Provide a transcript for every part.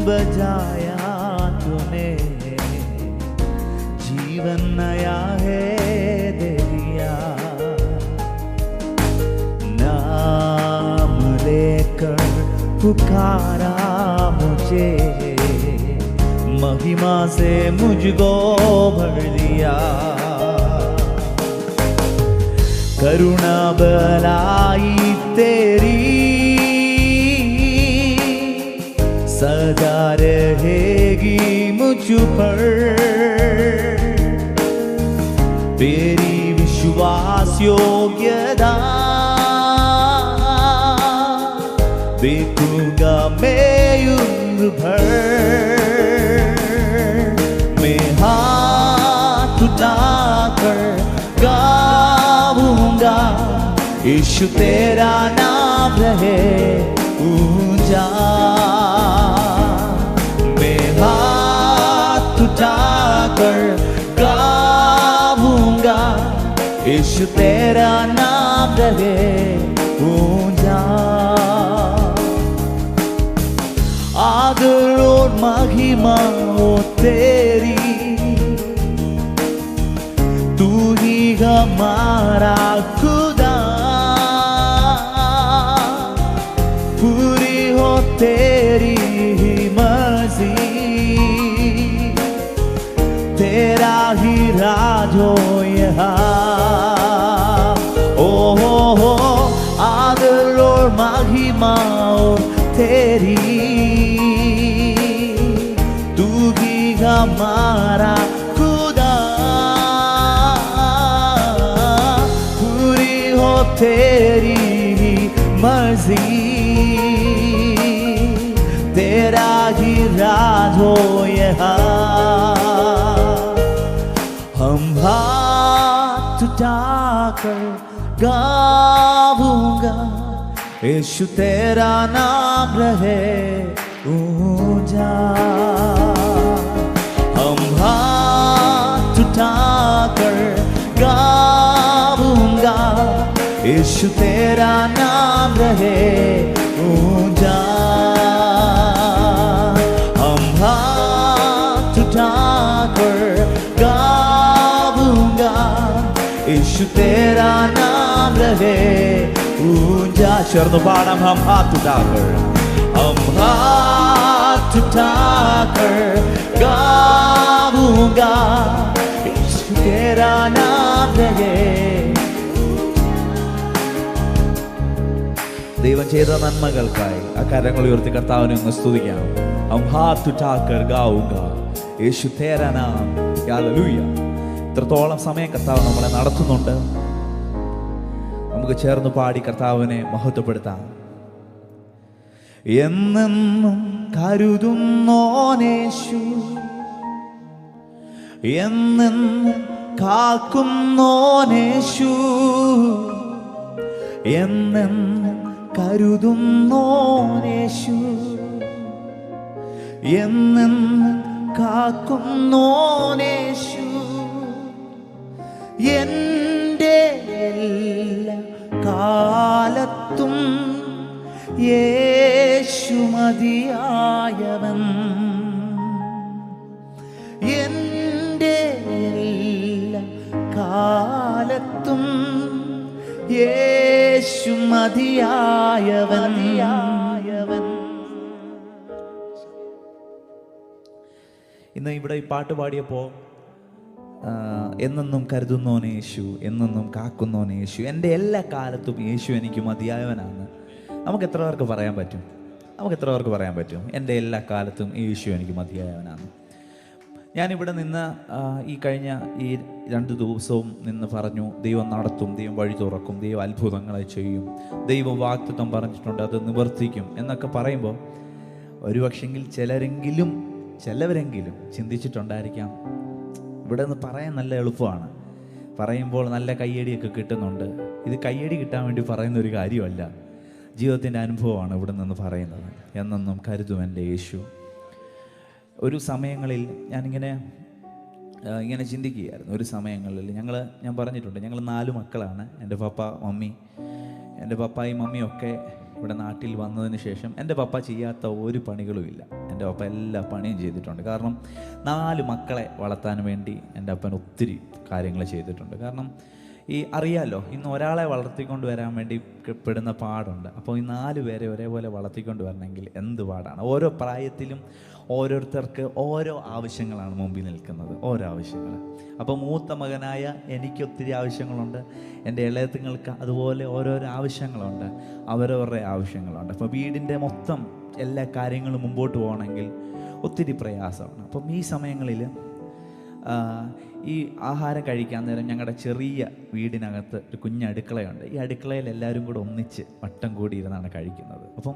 बजाया तूने, जीवन नया है दे दिया। नाम लेकर पुकारा मुझे, महिमा से मुझको भर दिया। करुणा भलाई तेरी सदा रहेगी मुझ पर, तेरी विश्वास योग्यता देखूंगा मैं उम्र भर। मैं हाथ उठाकर गाऊंगा, यीशु तेरा नाम रहे ऊंचा। मैं हाथ उठाकर गाऊंगा, यीशु तेरा नाम रहे ऊंचा। आदर और महिमा हो तेरी, तू ही हमारा खुदा। पूरी हो तेरी ही मर्जी, तेरा ही राज हो यहाँ। ओ हो आदर और महिमा हो तेरी, तू ही हमारा खुदा। पूरी हो तेरी मर्जी, तेरा ही राज हो यहाँ। हम हाथ उठाकर गाऊंगा, यीशु तेरा नाम रहे ऊंचा। हम हाथ उठाकर गाऊंगा, यीशु तेरा नाम रहे ऊंचा। हम हाथ उठाकर गाऊंगा, यीशु तेरा नाम रहे ऊंचा। ചേർന്ന് പാടാം. हम हाथ उठाकर, हम हाथ उठाकर गाऊंगा, यीशु तेरा नाम रहे। ദൈവം ചെയ്ത നന്മകൾക്കായി ആ കരങ്ങൾ ഉയർത്തി കർത്താവിനെ ഒന്ന് സ്തുതിക്കാം. हम हाथ उठाकर गाऊंगा, यीशु तेरा नाम। ഹല്ലേലൂയ. ഇത്രത്തോളം സമയം കർത്താവ് നമ്മളെ നടത്തുന്നുണ്ട്. നമുക്ക് ചേർന്ന് പാടി കർത്താവിനെ മഹത്വപ്പെടുത്താം. എന്നെന്നും കരുതുന്നോനേശു, എന്നെന്നും കാക്കുന്നോനേശു, എന്നെന്നും കരുതുന്നോനേശു, എന്നെന്നും കാക്കുന്നോനേശു. എൻ്റെ എല്ലാ കാലത്തും യേശു മതിയായവൻ. എൻ്റെ എല്ലാ കാലത്തും യേശു മതിയായവൻ. ഇന്ന് ഇവിടെ ഈ പാട്ട് പാടിയപ്പോൾ എന്നെന്നും കരുതുന്നോനെ യേശു, എന്നെന്നും കാക്കുന്നോനെ യേശു, എൻ്റെ എല്ലാ കാലത്തും യേശു എനിക്ക് മതിയായവനാണ്. നമുക്ക് എത്ര പേർക്ക് പറയാൻ പറ്റും? എൻ്റെ എല്ലാ കാലത്തും യേശു എനിക്ക് മതിയായവനാണ്. ഞാനിവിടെ നിന്ന് ഈ കഴിഞ്ഞ ഈ 2 ദിവസവും നിന്ന് പറഞ്ഞു, ദൈവം നടത്തും, ദൈവം വഴി തുറക്കും, ദൈവം അത്ഭുതങ്ങളെ ചെയ്യും, ദൈവം വാഗ്ദത്തം പറഞ്ഞിട്ടുണ്ട്, അത് നിവർത്തിക്കും എന്നൊക്കെ പറയുമ്പോൾ ഒരുപക്ഷെങ്കിൽ ചിലവരെങ്കിലും ചിന്തിച്ചിട്ടുണ്ടായിരിക്കാം, ഇവിടെ നിന്ന് പറയാൻ നല്ല എളുപ്പമാണ്, പറയുമ്പോൾ നല്ല കയ്യടിയൊക്കെ കിട്ടുന്നുണ്ട്. ഇത് കയ്യടി കിട്ടാൻ വേണ്ടി പറയുന്ന ഒരു കാര്യമല്ല, ജീവിതത്തിൻ്റെ അനുഭവമാണ് ഇവിടെ നിന്ന് പറയുന്നത്. എന്നെന്നും കരുതും എൻ്റെ യേശു. ഒരു സമയങ്ങളിൽ ഞാനിങ്ങനെ ചിന്തിക്കുകയായിരുന്നു. ഒരു സമയങ്ങളിൽ ഞാൻ പറഞ്ഞിട്ടുണ്ട്, ഞങ്ങൾ 4 മക്കളാണ്. എൻ്റെ പപ്പായും മമ്മിയും ഒക്കെ ഇവിടെ നാട്ടിൽ വന്നതിന് ശേഷം എൻ്റെ പപ്പ ചെയ്യാത്ത ഒരു പണികളുമില്ല. എൻ്റെ അപ്പ എല്ലാ പണിയും ചെയ്തിട്ടുണ്ട്. കാരണം 4 മക്കളെ വളർത്താൻ വേണ്ടി എൻ്റെ അപ്പൻ ഒത്തിരി കാര്യങ്ങൾ ചെയ്തിട്ടുണ്ട്. കാരണം ഈ അറിയാമല്ലോ, ഇന്ന് ഒരാളെ വളർത്തിക്കൊണ്ട് വരാൻ വേണ്ടി പെടുന്ന പാടുണ്ട്. അപ്പോൾ ഈ 4 പേരെ ഒരേപോലെ വളർത്തിക്കൊണ്ട് വരണമെങ്കിൽ എന്ത് പാടാണ്. ഓരോ പ്രായത്തിലും ഓരോരുത്തർക്ക് ഓരോ ആവശ്യങ്ങളാണ് മുമ്പിൽ നിൽക്കുന്നത്, ഓരോ ആവശ്യങ്ങൾ. അപ്പോൾ മൂത്ത മകനായ എനിക്ക് ഒത്തിരി ആവശ്യങ്ങളുണ്ട്, എൻ്റെ ഇളയത്തുങ്ങൾക്ക് അതുപോലെ ഓരോരോ ആവശ്യങ്ങളുണ്ട്, അവരവരുടെ ആവശ്യങ്ങളുണ്ട്. അപ്പോൾ വീടിൻ്റെ മൊത്തം എല്ലാ കാര്യങ്ങളും മുമ്പോട്ട് പോകണമെങ്കിൽ ഒത്തിരി പ്രയാസമാണ്. അപ്പം ഈ സമയങ്ങളിൽ ഈ ആഹാരം കഴിക്കാൻ നേരം ഞങ്ങളുടെ ചെറിയ വീടിനകത്ത് ഒരു കുഞ്ഞടുക്കളയുണ്ട്. ഈ അടുക്കളയിൽ എല്ലാവരും കൂടെ ഒന്നിച്ച് വട്ടം കൂടി ഇരുന്നാണ് കഴിക്കുന്നത്. അപ്പം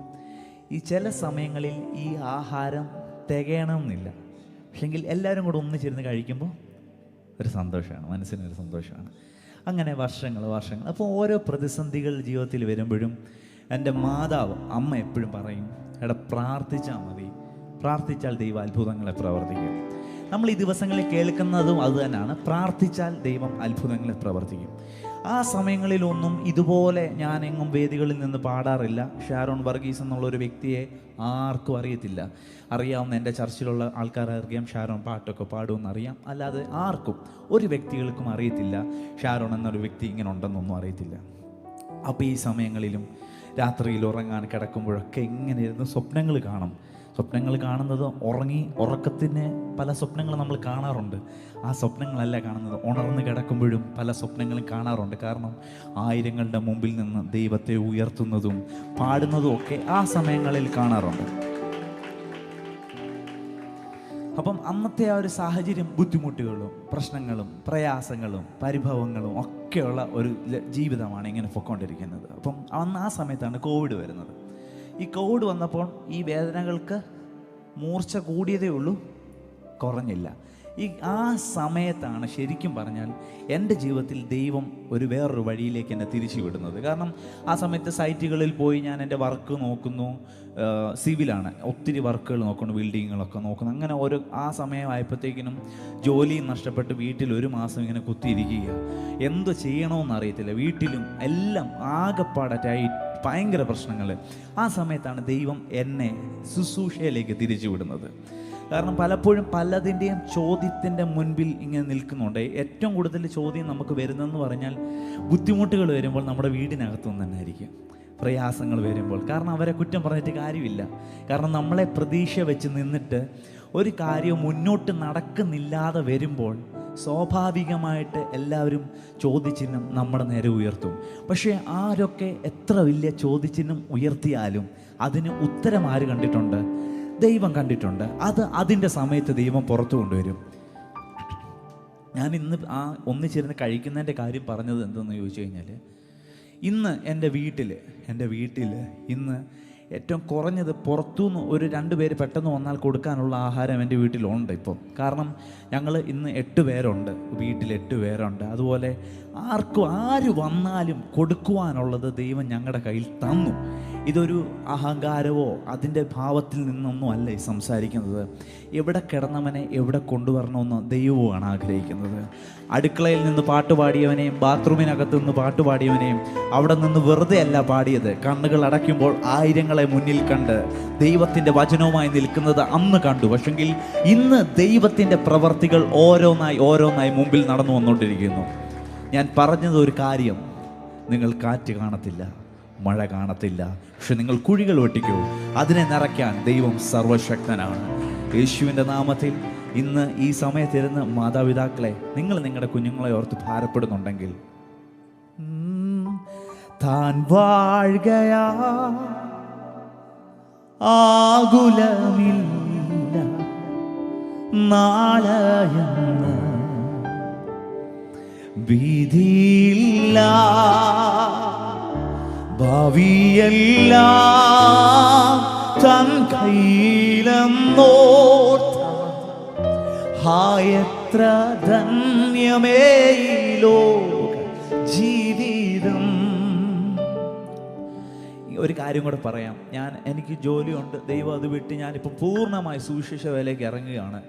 ഈ ചില സമയങ്ങളിൽ ഈ ആഹാരം തികയണമെന്നില്ല, പക്ഷെങ്കിൽ എല്ലാവരും കൂടെ ഒന്നിച്ചിരുന്ന് കഴിക്കുമ്പോൾ ഒരു സന്തോഷമാണ്, മനസ്സിനൊരു സന്തോഷമാണ്. അങ്ങനെ വർഷങ്ങൾ. അപ്പോൾ ഓരോ പ്രതിസന്ധികൾ ജീവിതത്തിൽ വരുമ്പോഴും എൻ്റെ മാതാവ് അമ്മ എപ്പോഴും പറയും, എടാ പ്രാർത്ഥിച്ചാൽ മതി, പ്രാർത്ഥിച്ചാൽ ദൈവം അത്ഭുതങ്ങളെ പ്രവർത്തിക്കും. നമ്മൾ ഈ ദിവസങ്ങളിൽ കേൾക്കുന്നതും അതുതന്നെയാണ്, പ്രാർത്ഥിച്ചാൽ ദൈവം അത്ഭുതങ്ങളെ പ്രവർത്തിക്കും. ആ സമയങ്ങളിലൊന്നും ഇതുപോലെ ഞാൻ എങ്ങും വേദികളിൽ നിന്ന് പാടാറില്ല. ഷാരോൺ വർഗീസ് എന്നുള്ളൊരു വ്യക്തിയെ ആർക്കും അറിയത്തില്ല. അറിയാവുന്ന എൻ്റെ ചർച്ചിലുള്ള ആൾക്കാരറിയാം ഷാരോൺ പാട്ടൊക്കെ പാടുമെന്ന് അറിയാം, അല്ലാതെ ആർക്കും ഒരു വ്യക്തികൾക്കും അറിയത്തില്ല ഷാരോൺ എന്നൊരു വ്യക്തി ഇങ്ങനെ ഉണ്ടെന്നൊന്നും അറിയത്തില്ല. അപ്പോൾ ഈ സമയങ്ങളിലും രാത്രിയിൽ ഉറങ്ങാൻ കിടക്കുമ്പോഴൊക്കെ ഇങ്ങനെ ഇരുന്ന് സ്വപ്നങ്ങൾ കാണും. സ്വപ്നങ്ങൾ കാണുന്നത് ഉറക്കത്തിന് പല സ്വപ്നങ്ങൾ നമ്മൾ കാണാറുണ്ട്. ആ സ്വപ്നങ്ങളല്ല കാണുന്നത്, ഉണർന്ന് കിടക്കുമ്പോഴും പല സ്വപ്നങ്ങളും കാണാറുണ്ട്. കാരണം ആയിരങ്ങളുടെ മുമ്പിൽ നിന്ന് ദൈവത്തെ ഉയർത്തുന്നതും പാടുന്നതും ഒക്കെ ആ സമയങ്ങളിൽ കാണാറുണ്ട്. അപ്പം അന്നത്തെ ആ ഒരു സാഹചര്യം ബുദ്ധിമുട്ടുകളും പ്രശ്നങ്ങളും പ്രയാസങ്ങളും പരിഭവങ്ങളും ഒക്കെയുള്ള ഒരു ജീവിതമാണ് ഇങ്ങനെ പൊയ്ക്കൊണ്ടിരിക്കുന്നത്. അപ്പം അന്ന് ആ സമയത്താണ് കോവിഡ് വരുന്നത്. ഈ കോവിഡ് വന്നപ്പോൾ ഈ വേദനകൾക്ക് മൂർച്ച കൂടിയതേ ഉള്ളൂ, കുറഞ്ഞില്ല. ആ സമയത്താണ് ശരിക്കും പറഞ്ഞാൽ എൻ്റെ ജീവിതത്തിൽ ദൈവം വേറൊരു വഴിയിലേക്ക് എന്നെ തിരിച്ചു വിടുന്നത്. കാരണം ആ സമയത്ത് സൈറ്റുകളിൽ പോയി ഞാൻ എൻ്റെ വർക്ക് നോക്കുന്നു, സിവിലാണ്, ഒത്തിരി വർക്കുകൾ നോക്കുന്നു, ബിൽഡിങ്ങുകളൊക്കെ നോക്കുന്നു. അങ്ങനെ ആ സമയമായപ്പോഴത്തേക്കിനും ജോലിയും നഷ്ടപ്പെട്ട് വീട്ടിൽ 1 മാസം ഇങ്ങനെ കുത്തിയിരിക്കുക, എന്ത് ചെയ്യണമെന്ന് അറിയത്തില്ല. വീട്ടിലും എല്ലാം ആകെപ്പാടായി ഭയങ്കര പ്രശ്നങ്ങൾ. ആ സമയത്താണ് ദൈവം എന്നെ ശുശ്രൂഷയിലേക്ക് തിരിച്ചു വിടുന്നത്. കാരണം പലപ്പോഴും പലതിൻ്റെയും ചോദ്യത്തിൻ്റെ മുൻപിൽ ഇങ്ങനെ നിൽക്കുന്നുണ്ട്. ഏറ്റവും കൂടുതൽ ചോദ്യം നമുക്ക് വരുന്നതെന്ന് പറഞ്ഞാൽ ബുദ്ധിമുട്ടുകൾ വരുമ്പോൾ നമ്മുടെ വീടിനകത്തുനിന്ന് തന്നെ ആയിരിക്കും. പ്രയാസങ്ങൾ വരുമ്പോൾ, കാരണം അവരെ കുറ്റം പറഞ്ഞിട്ട് കാര്യമില്ല. കാരണം നമ്മളെ പ്രതീക്ഷ വെച്ച് നിന്നിട്ട് ഒരു കാര്യം മുന്നോട്ട് നടക്കുന്നില്ലാതെ വരുമ്പോൾ സ്വാഭാവികമായിട്ട് എല്ലാവരും ചോദ്യചിഹ്നം നമ്മുടെ നേരെ ഉയർത്തും. പക്ഷേ ആരൊക്കെ എത്ര വലിയ ചോദ്യചിഹ്നം ഉയർത്തിയാലും അതിന് ഉത്തരം ആര് കണ്ടിട്ടുണ്ട്? ദൈവം കണ്ടിട്ടുണ്ട്. അതിൻ്റെ സമയത്ത് ദൈവം പുറത്തു കൊണ്ടുവരും. ഞാൻ ഇന്ന് ഒന്നിച്ചിരുന്ന് കഴിക്കുന്നതിൻ്റെ കാര്യം പറഞ്ഞത് എന്തെന്ന് ചോദിച്ചു കഴിഞ്ഞാൽ, ഇന്ന് എൻ്റെ വീട്ടിൽ ഇന്ന് ഏറ്റവും കുറഞ്ഞത് പുറത്തുനിന്ന് 2 പേര് പെട്ടെന്ന് വന്നാൽ കൊടുക്കാനുള്ള ആഹാരം എൻ്റെ വീട്ടിലുണ്ട് ഇപ്പം. കാരണം ഞങ്ങൾ ഇന്ന് 8 പേരുണ്ട്, വീട്ടിൽ 8 പേരുണ്ട്. അതുപോലെ ആര് വന്നാലും കൊടുക്കുവാനുള്ളത് ദൈവം ഞങ്ങളുടെ കയ്യിൽ തന്നു. ഇതൊരു അഹങ്കാരമോ അതിൻ്റെ ഭാവത്തിൽ നിന്നൊന്നും അല്ല ഈ സംസാരിക്കുന്നത്. എവിടെ കിടന്നവനെ എവിടെ കൊണ്ടുവരണമെന്ന് ദൈവമാണ് ആഗ്രഹിക്കുന്നത്. അടുക്കളയിൽ നിന്ന് പാട്ട് പാടിയവനെയും ബാത്റൂമിനകത്ത് നിന്ന് പാട്ട് പാടിയവനെയും അവിടെ നിന്ന് വെറുതെ അല്ല പാടിയത്. കണ്ണുകൾ അടയ്ക്കുമ്പോൾ ആയിരങ്ങളെ മുന്നിൽ കണ്ട് ദൈവത്തിൻ്റെ വചനവുമായി നിൽക്കുന്നത് അന്ന് കണ്ടു. പക്ഷെങ്കിൽ ഇന്ന് ദൈവത്തിൻ്റെ പ്രവർത്തികൾ ഓരോന്നായി മുമ്പിൽ നടന്നു വന്നുകൊണ്ടിരിക്കുന്നു. ഞാൻ പറഞ്ഞത് ഒരു കാര്യം, നിങ്ങൾ കാറ്റ് കാണത്തില്ല, മഴ കാണത്തില്ല, പക്ഷെ നിങ്ങൾ കുഴികൾ വെട്ടിക്കൂ, അതിനെ നിറയ്ക്കാൻ ദൈവം സർവശക്തനാണ്. യേശുവിൻ്റെ നാമത്തിൽ ഇന്ന് ഈ സമയത്തിരുന്ന് മാതാപിതാക്കളെ, നിങ്ങൾ നിങ്ങളുടെ കുഞ്ഞുങ്ങളെ ഓർത്ത് ഭാരപ്പെടുന്നുണ്ടെങ്കിൽ, താൻ വാഴുകയാ ആകുലമില്ല നാളെയെന്ന് ഭീതിയില്ല, ഭാവിയെല്ലാം തൻ കയ്യിലെന്നോർത്ത എത്ര ധന്യമേ ലോക ജീവിതം. ഒരു കാര്യം കൂടെ പറയാം. എനിക്ക് ജോലിയുണ്ട്, ദൈവം അത് വിട്ട് ഞാനിപ്പോൾ പൂർണ്ണമായി സുവിശേഷ വേലയ്ക്ക് ഇറങ്ങുകയാണ്.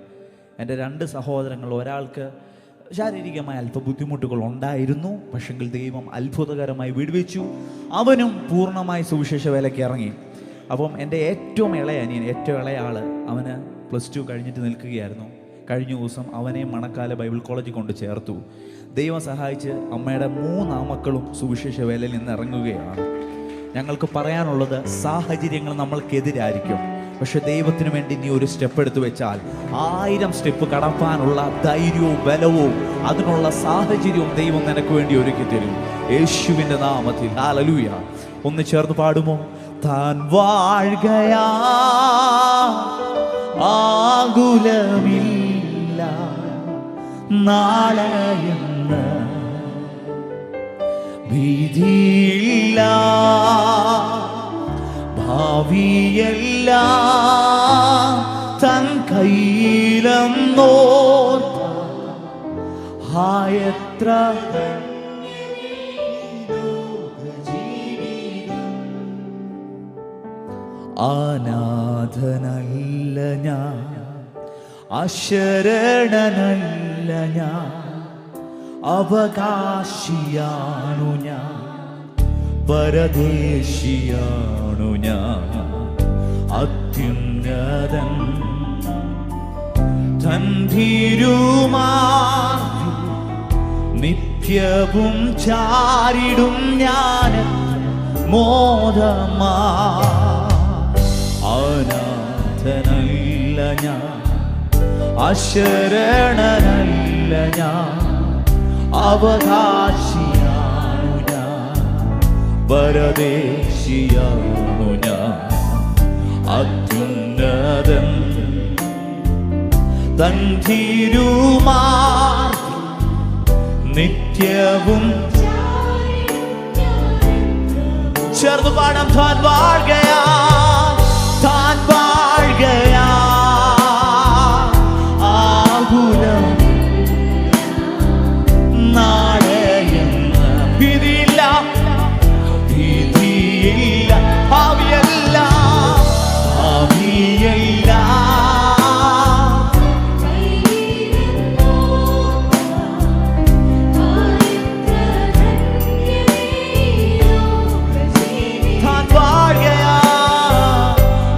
എൻ്റെ 2 സഹോദരങ്ങൾ, ഒരാൾക്ക് ശാരീരികമായ അല്പ ബുദ്ധിമുട്ടുകൾ ഉണ്ടായിരുന്നു, പക്ഷെങ്കിൽ ദൈവം അത്ഭുതകരമായി വിടുവിച്ചു. അവനും പൂർണ്ണമായി സുവിശേഷ വേലയ്ക്ക് ഇറങ്ങി. അപ്പം എൻ്റെ ഏറ്റവും ഇളയ അനിയൻ, ഏറ്റവും ഇളയ ആൾ, അവന് +2 കഴിഞ്ഞിട്ട് നിൽക്കുകയായിരുന്നു. കഴിഞ്ഞ ദിവസം അവനെ മണക്കാല ബൈബിൾ കോളേജിൽ കൊണ്ട് ചേർത്തു. ദൈവം സഹായിച്ച് അമ്മയുടെ 3 ആമക്കളും സുവിശേഷ വേലയിൽ നിന്ന് ഇറങ്ങുകയാണ്. ഞങ്ങൾക്ക് പറയാനുള്ളത്, സാഹചര്യങ്ങൾ നമ്മൾക്കെതിരായിരിക്കും, പക്ഷെ ദൈവത്തിന് വേണ്ടി നീ ഒരു സ്റ്റെപ്പ് എടുത്തു വെച്ചാൽ 1000 സ്റ്റെപ്പ് കടപ്പാനുള്ള ധൈര്യവും ബലവും അതിനുള്ള സാഹചര്യവും ദൈവം നിനക്ക് വേണ്ടി ഒരുക്കി തരും, യേശുവിൻ്റെ നാമത്തിൽ. ഹല്ലേലൂയ. ഒന്ന് ചേർന്ന് പാടുമോ? താൻ വാഴുകയാ, ആകുലമില്ല, നാളെയെന്ന് ഭീതിയില്ല, ഭാവിയെല്ലാം തൻ കയ്യിലെന്നോർത്ത അനാഥനല്ല ഞാൻ, അശരണനല്ല ഞാൻ, അവകാശിയാണു ഞാൻ, പരദേശിയാണു ഞാൻ. അത്യുന്നതൻ തൻ തിരുമാർവിൽ നിത്യവും ചാരിടും ഞാൻ മോദമാ. അനാഥനല്ല ഞാൻ, അശരണനല്ല ഞാൻ, അവകാശിയാണു ഞാൻ, പരദേശിയാണു ഞാൻ. അത്യുന്നതൻ തൻ തിരുമാർവിൽ നിത്യവും ചേർന്ന് പാടാം. താൻ വാഴുകയാ, താൻ വാഴുകയാ, ആകുലം നാളെയെന്ന് ഭീതിയില്ല, ഭീതിയില്ല, ഭാവിയല്ല, ഭാവിയല്ല, താൻ വാഴുകയാ,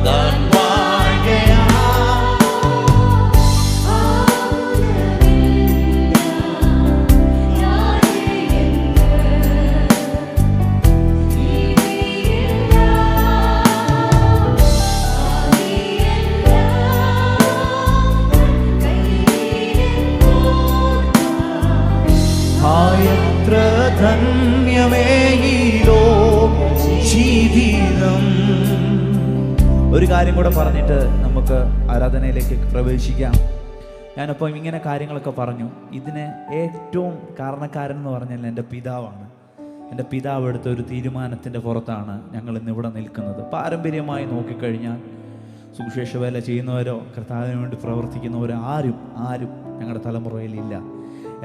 താൻ വാഴുകയാ, എത്ര ധന്യമേ ഈ ജീവിതം. ഒരു കാര്യം കൂടെ പറഞ്ഞിട്ട് നമുക്ക് ആരാധനയിലേക്ക് പ്രവേശിക്കാം. ഞാനപ്പോൾ ഇങ്ങനെ കാര്യങ്ങളൊക്കെ പറഞ്ഞു. ഇതിന് ഏറ്റവും കാരണക്കാരൻ എന്ന് പറഞ്ഞാൽ എൻ്റെ പിതാവാണ്. എൻ്റെ പിതാവ് എടുത്ത ഒരു തീരുമാനത്തിൻ്റെ പുറത്താണ് ഞങ്ങൾ ഇന്നിവിടെ നിൽക്കുന്നത്. പാരമ്പര്യമായി നോക്കിക്കഴിഞ്ഞാൽ സുവിശേഷ വേല ചെയ്യുന്നവരോ കർത്താവിന് വേണ്ടി പ്രവർത്തിക്കുന്നവരോ ആരും ഞങ്ങളുടെ തലമുറയിലില്ല.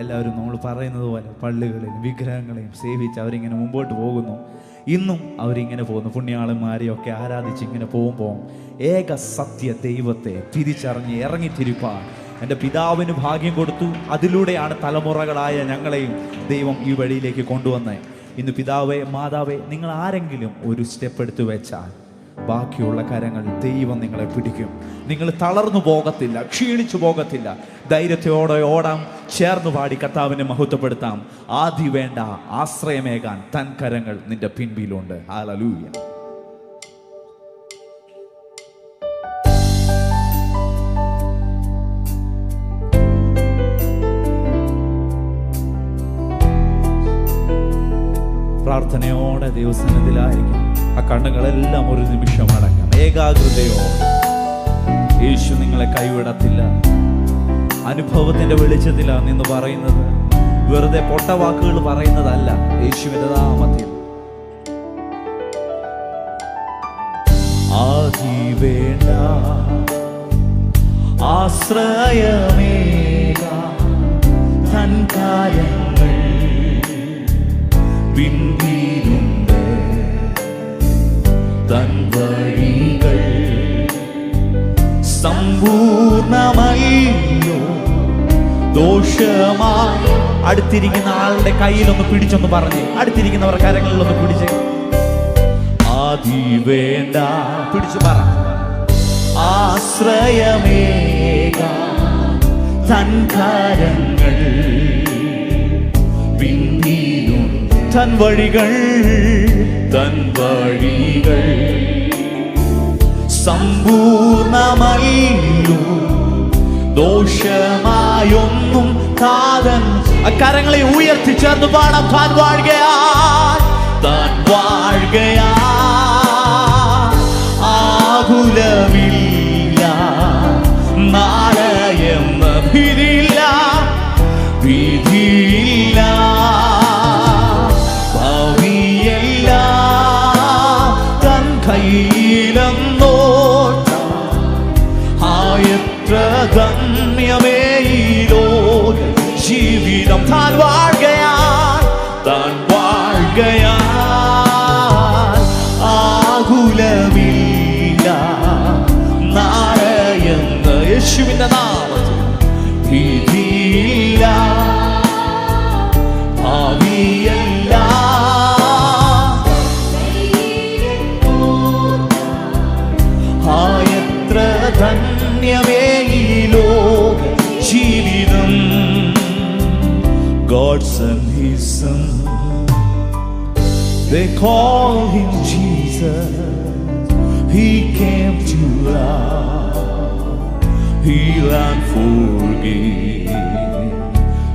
എല്ലാവരും നമ്മൾ പറയുന്നത് പോലെ പള്ളികളെയും വിഗ്രഹങ്ങളെയും സേവിച്ച് അവരിങ്ങനെ മുമ്പോട്ട് പോകുന്നു. ഇന്നും അവരിങ്ങനെ പോകുന്നു. പുണ്യാളന്മാരെയൊക്കെ ആരാധിച്ച് ഇങ്ങനെ പോകുമ്പോൾ ഏക സത്യ ദൈവത്തെ തിരിച്ചറിഞ്ഞ് ഇറങ്ങിത്തിരിപ്പാൻ എൻ്റെ പിതാവിന് ഭാഗ്യം കൊടുത്തു. അതിലൂടെയാണ് തലമുറകളായ ഞങ്ങളെയും ദൈവം ഈ വഴിയിലേക്ക് കൊണ്ടുവന്നത്. ഇന്ന് പിതാവേ, മാതാവേ, നിങ്ങൾ ആരെങ്കിലും ഒരു സ്റ്റെപ്പ് എടുത്തു വെച്ചാൽ ബാക്കിയുള്ള കാര്യങ്ങൾ ദൈവം നിങ്ങളെ പിടിക്കും. നിങ്ങൾ തളർന്നു പോകത്തില്ല, ക്ഷീണിച്ചു പോകത്തില്ല. ധൈര്യത്തോടെ ഓടാം, ചേർന്ന് പാടി കർത്താവിനെ മഹത്വപ്പെടുത്താം. ആദി വേണ്ട, ആശ്രയമേകാൻ തൻ കരങ്ങൾ നിന്റെ പിൻപിലുണ്ട്. ഹല്ലേലൂയ. പ്രാർത്ഥനയോടെ ദൈവസന്നിധിയിലായിരിക്കും. ആ കണ്ണുകളെല്ലാം ഒരു നിമിഷം അടങ്ങാം. ഏകാഗ്രതയോടെ. യേശു നിങ്ങളെ കൈവിടത്തില്ല. അനുഭവത്തിന്റെ വെളിച്ചത്തിലാണ് നിന്ന് പറയുന്നത്. വെറുതെ പൊട്ട വാക്കുകൾ പറയുന്നതല്ല. യേശുവിന്റെ നാമത്തിൽ ആദി വേണ്ട, ആശ്രയമേകാൻ തൻ കാര്യങ്ങൾ പിൻപിലുണ്ട്, തൻ വഴികൾ സമ്പൂർണമല്ലോ ദോഷമായി. അടുത്തിരിക്കുന്ന ആളുടെ കയ്യിലൊന്ന് പിടിച്ചൊന്ന് പറഞ്ഞ്, അടുത്തിരിക്കുന്നവർ കരങ്ങളിലൊന്ന് പിടിച്ച്, ആദി വേണ്ട. പിടിച്ചു പറ. ആശ്രയമേക തൻ കരങ്ങൾ പിന്നിലും തൻ വഴികൾ സമ്പൂർണമല്ലോ ദോഷമായൊന്നും താതൻ. കരങ്ങളെ ഉയർത്തി ചേർന്ന് പാടാം. താൻ വാഴുകയാ ആകുലമില്ല നാളെയെന്ന ഭീതിയില്ല ഭാവിയല്ല തൻ കയ്യിലെന്നോട്ട എത്ര ധന്യമേ ഈ ലോക ജീവിതം. താൻ വാഴുകയാ ആകുലമില്ല നാളെയെന്ന യേശുവിന്റെ നാമത്തിൽ ഭീതിയില്ല ഭാവിയല്ല എത്ര ധന്യമേ ഈ ലോക ജീവിതം. God sent His Son. They call Him Jesus. He came to love, heal and forgive.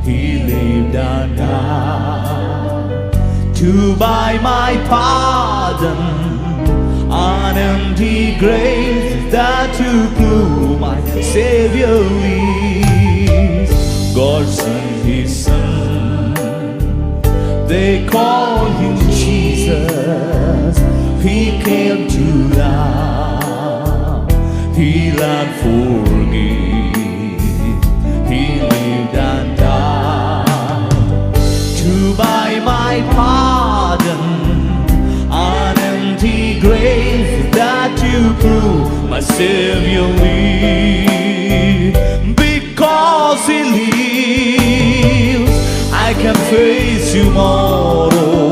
He lived and died to buy my pardon. An empty grave that to prove my Savior lives. God sent His Son. They call Him Jesus. He came to love, heal and forgive. He lived and died to buy my pardon. An empty grave that to prove my Savior lives. Because He lives, I can face tomorrow.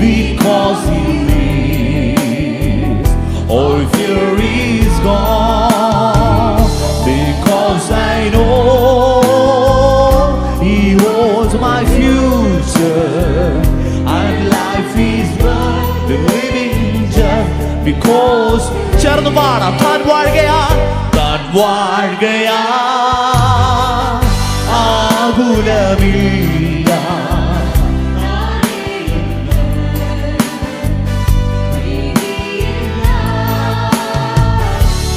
Because He lives, all fear is gone. Because I know He holds my future, and life is worth the living just because. ചേർന്ന് പാടാം. താൻ വാഴുകയാ ആകുലമില്ല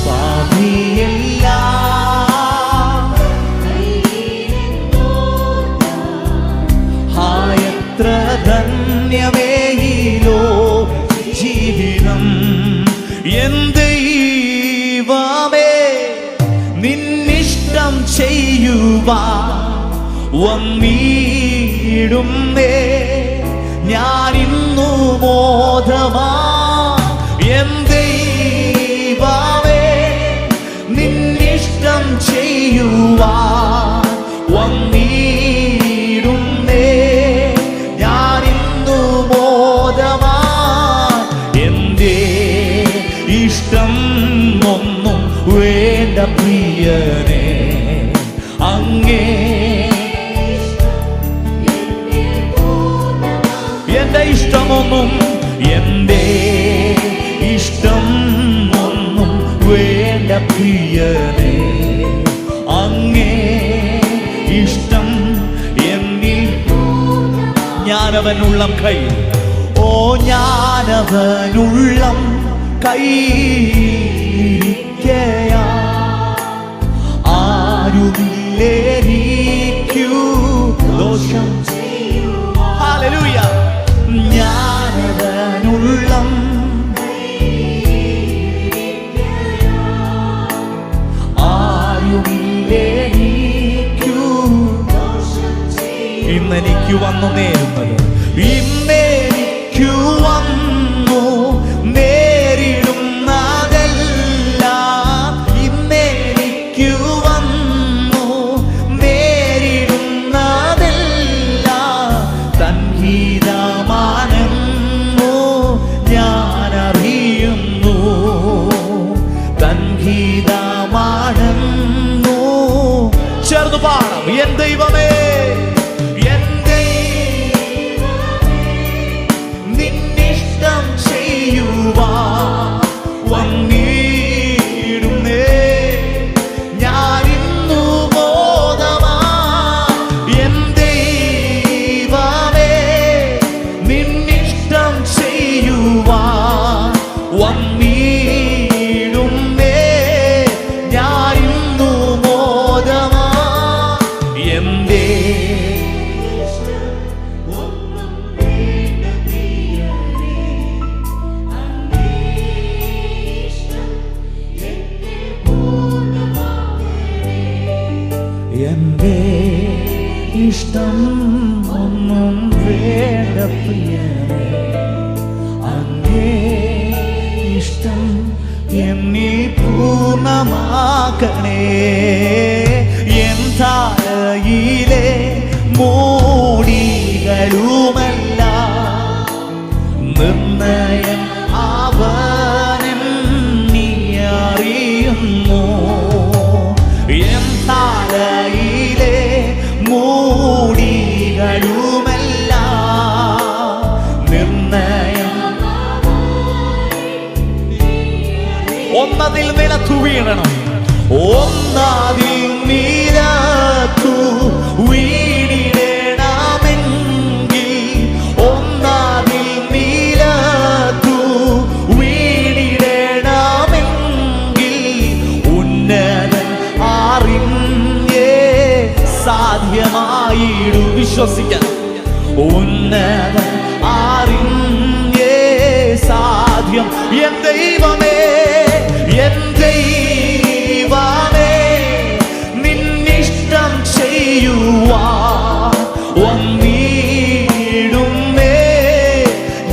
ഭാവിയല്ല എത്ര ധന്യമേ ഈ ലോക ജീവിതം. N ദൈവമേ നിന്നിഷ്ടം ചെയ്യുവാൻ വന്നിടുന്നേ ഞാനിന്നു മോദമാ. N ദൈവമേ നിന്നിഷ്ടം ചെയ്യുവാൻ വന്നിടുന്നേ ഞാനിന്നു മോദമാ. എന്റെ ഇഷ്ടം ഒന്നും വേണ്ട പ്രിയനേ അങ്ങേ. എന്റെ ഇഷ്ടമൊന്നും എന്റെ ഇഷ്ടം ഒന്നും വേണ്ട പ്രിയനേ അങ്ങേ ഇഷ്ടം എന്നിൽ. ഞാനവനുള്ളം കൈ ഓ ഞാനവനുള്ളം കൈയിരിക്കയാ ആരുമില്ലേരിക്കൂ ദോഷം. ഹല്ലേലൂയ. ഞാനവനുള്ളം ആരുമില്ലേരിക്കൂ ഇന്നെനിക്ക് വന്നു നേരുന്നത്. ഇന്നെനിക്കു വന്നു നേരിടുന്നതെല്ലാം ഇന്നെനിക്കു വന്നു നേരിടുന്നതെല്ലാം തൻഹിതമാണെന്നു ഞാനറിയുന്നു. എൻ്റെ ഇഷ്ടം ഒന്നും വേണ്ട പ്രിയനേ, അങ്ങേ ഇഷ്ടം എന്നിൽ പൂർണ്ണമാക്കണേ. എൻ തലയിലെ മോടികളുമല്ല നിർണയം അവനെന്നീ അറിയുന്നു. എൻ തലയിലെ മോടികളുമല്ല നിർണയം ഒന്നതിൽ നിലത്തു വീഴണം, ഒന്നതിൽ നിലത്തു വീണിടണമെങ്കിൽ, ഒന്നതിൽ നിലത്തു വീണിടണമെങ്കിൽ ഉന്നതൻ അറിഞ്ഞേ സാധ്യമായിടു. വിശ്വസിക്കണം, ഉന്നതൻ അറിഞ്ഞേ സാധ്യം. എൻ ദൈവമേ, എൻ ദൈവമേ, നിന്നിഷ്ടം ചെയ്യുവാൻ വന്നിടുന്നേ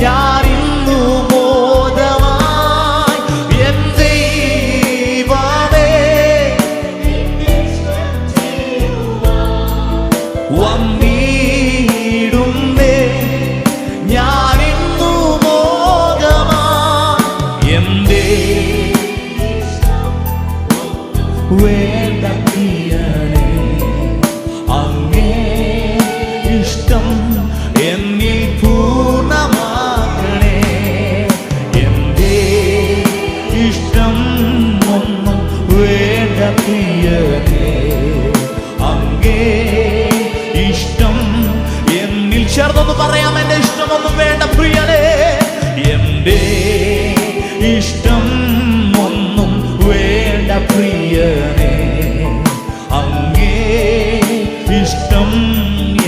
ഞാനിന്നു മോദമായി. എൻ ദൈവമേ, വന്നിടുന്നേ ഞാനിന്നു മോദമായി. എന്റെ വേണ്ട പ്രിയനേ, അങ്ങേ ഇഷ്ടം എന്നിൽ പൂർണ്ണമാക്കണേ. എന്റെ ഇഷ്ടം ഒന്നും വേണ്ട പ്രിയനേ, അങ്ങേ ഇഷ്ടം എന്നിൽ. ചേർന്നൊന്ന് പറയാം, എന്റെ ഇഷ്ടമൊന്നും വേണ്ട പ്രിയനേ, എന്റെ ഇഷ്ടം ഒന്നും വേണ്ട പ്രിയനേ, അങ്ങേ ഇഷ്ടം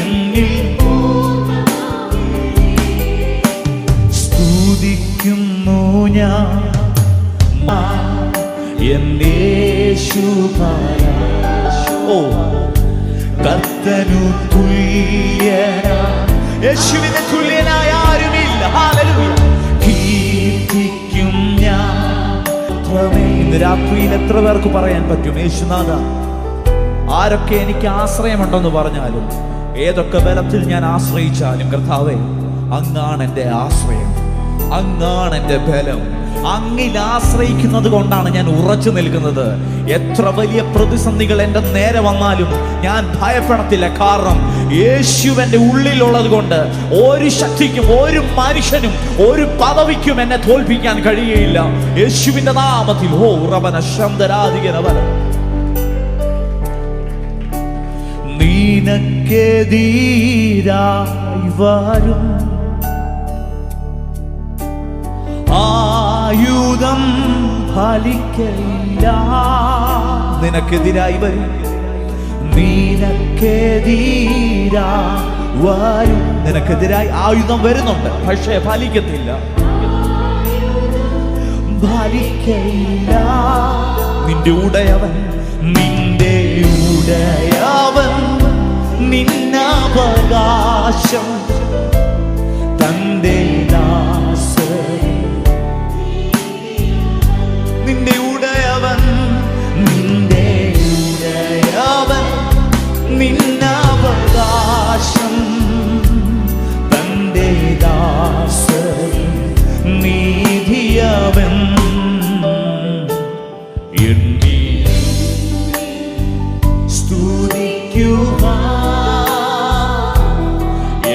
എന്നിൽ. സ്തുതിക്കുന്നു ഞാൻ എന്റെ യേശുപാരാ. ഓ കർത്തനു തുല്യനാ, യേശുവിന് തുല്യനായ ആരുമില്ല. ഹല്ലേലൂയ. കീർത്തിക്കും ഞാൻ. ഇന്ന് രാത്രിയിൽ എത്ര പേർക്ക് പറയാൻ പറ്റും, യേശുനാഥ, ആരൊക്കെ എനിക്ക് ആശ്രയമുണ്ടെന്ന് പറഞ്ഞാലും, ഏതൊക്കെ ബലത്തിൽ ഞാൻ ആശ്രയിച്ചാലും, കർത്താവേ, അങ്ങാണ് എൻ്റെ ആശ്രയം, അങ്ങാണ് എൻ്റെ ബലം. അങ്ങിൽ ആശ്രയിക്കുന്നത് കൊണ്ടാണ് ഞാൻ ഉറച്ചു നിൽക്കുന്നത്. എത്ര വലിയ പ്രതിസന്ധികൾ എൻ്റെ നേരെ വന്നാലും ഞാൻ ഭയപ്പെടത്തില്ല. കാരണം യേശു എൻ്റെ ഉള്ളിലുള്ളത് കൊണ്ട് ഒരു ശക്തിക്കും ഒരു മനുഷ്യനും ഒരു പദവിക്കും എന്നെ തോൽപ്പിക്കാൻ കഴിയുകയില്ല. യേശുവിൻ്റെ നാമത്തിൽ. ഓ റബന ശബ്ദരാധികനവന നിനക്കെതിരായി വരും ആയുധം ഫലിക്കയില്ല. നിനക്കെതിരായി വരും, നിനക്കെതിരായി വരും. നിനക്കെതിരായി ആയുധം വരുന്നുണ്ട്, പക്ഷേ ഫലിക്കത്തില്ല, ഫലിക്കയില്ല. നിന്റെ ഉടയവൻ, നിന്റെ ഉടയവൻ നിന്നവകാശം തന്റെ ദാസൻ. നിന്റെ ഉടയവൻ, നിന്റെ ഉടയവൻ നിന്നവകാശം തന്റെ ദാസൻ. നീതിയവൻ എണ്ണി സ്തുതിക്കുക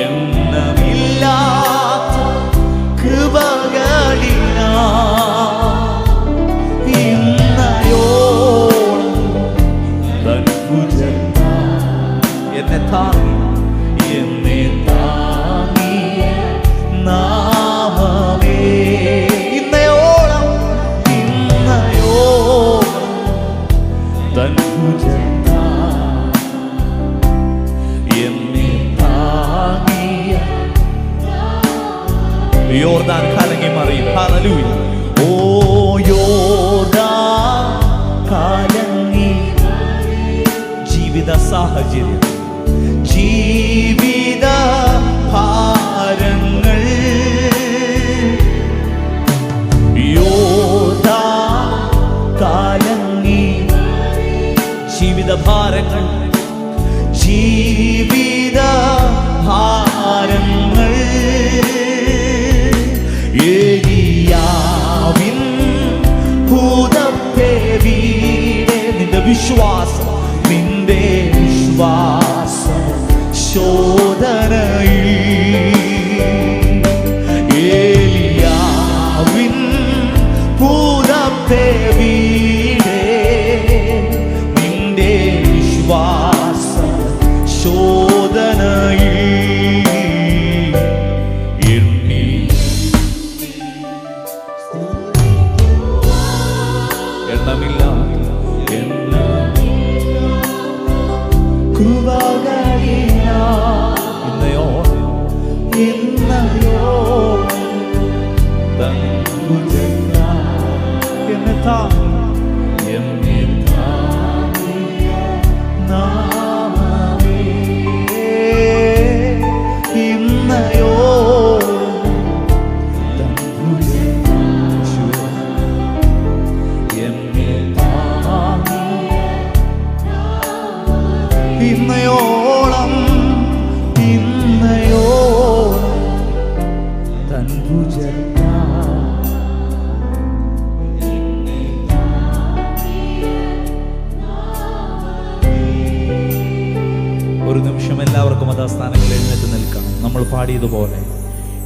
എണ്ണമില്ലാത്ത കൃപകളിനാ എന്നെ താങ്ങിയ നാമമേ. ഇന്നയോളം തൻ ഭുജത്താൽ എന്നെ താങ്ങിയ. യോർദാൻ കലങ്ങി മറിയും. ഹല്ലേലൂയ. ഓ യോർദാൻ കലങ്ങി ജീവിത സാഹചര്യം, ജീവിത ഭാരങ്ങൾ, കാലങ്ങി ജീവിത ഭാരങ്ങൾ, ജീവിത ഭാരങ്ങൾ, ഏലിയാവിൻ ഭൂതത്തെ വീടെ. നിന്റെ വിശ്വാസം, നിന്റെ വിശ്വാസം ശോധനയിൽ, ഏലിയാവിൻ ഭൂതത്തെ വീടെ, നിന്റെ വിശ്വാസം ശോധനയിൽ എണ്ണി. എണ്ണമില്ല കൃപകളില്ല ഇന്നയോ ഇന്നയോ തൻഭുജന്യ എന്നെ നാമമേ ഇന്നയോ ഇന്നയോളം ഇന്നയോളം തൻ ഭുജത്താൽ ഒരു നിമിഷം എല്ലാവർക്കും യഥാസ്ഥാനങ്ങളിൽ എഴുന്നേറ്റ് നിൽക്കാം. നമ്മൾ പാടിയതുപോലെ